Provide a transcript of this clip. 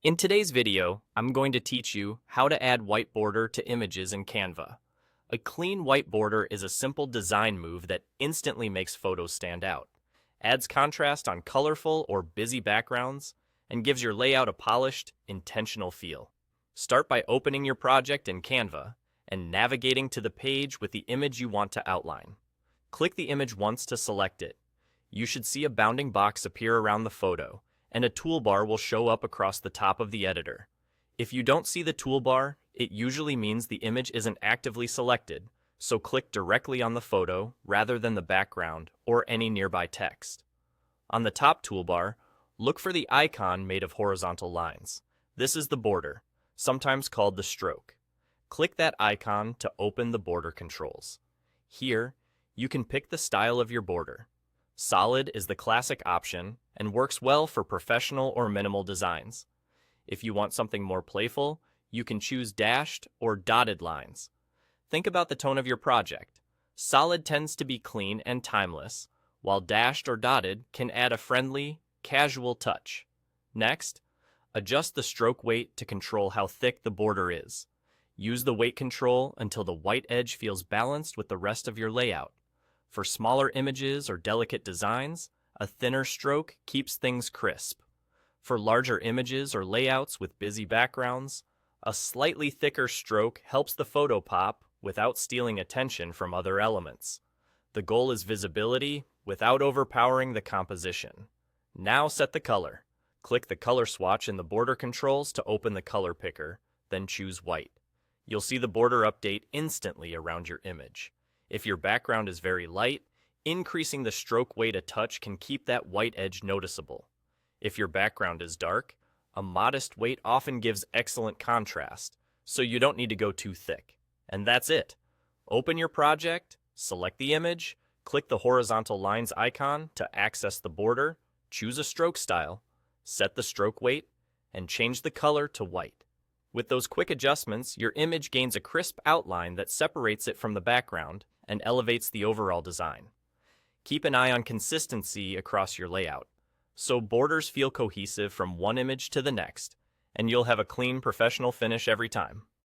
In today's video, I'm going to teach you how to add white border to images in Canva. A clean white border is a simple design move that instantly makes photos stand out, adds contrast on colorful or busy backgrounds, and gives your layout a polished, intentional feel. Start by opening your project in Canva and navigating to the page with the image you want to outline. Click the image once to select it. You should see a bounding box appear around the photo, and a toolbar will show up across the top of the editor. If you don't see the toolbar, it usually means the image isn't actively selected, so click directly on the photo rather than the background or any nearby text. On the top toolbar, look for the icon made of horizontal lines. This is the border, sometimes called the stroke. Click that icon to open the border controls. Here, you can pick the style of your border. Solid is the classic option and works well for professional or minimal designs. If you want something more playful, you can choose dashed or dotted lines. Think about the tone of your project. Solid tends to be clean and timeless, while dashed or dotted can add a friendly, casual touch. Next, adjust the stroke weight to control how thick the border is. Use the weight control until the white edge feels balanced with the rest of your layout. For smaller images or delicate designs, a thinner stroke keeps things crisp. For larger images or layouts with busy backgrounds, a slightly thicker stroke helps the photo pop without stealing attention from other elements. The goal is visibility without overpowering the composition. Now set the color. Click the color swatch in the border controls to open the color picker, then choose white. You'll see the border update instantly around your image. If your background is very light, increasing the stroke weight a touch can keep that white edge noticeable. If your background is dark, a modest weight often gives excellent contrast, so you don't need to go too thick. And that's it. Open your project, select the image, click the horizontal lines icon to access the border, choose a stroke style, set the stroke weight, and change the color to white. With those quick adjustments, your image gains a crisp outline that separates it from the background and elevates the overall design. Keep an eye on consistency across your layout, so borders feel cohesive from one image to the next, and you'll have a clean, professional finish every time.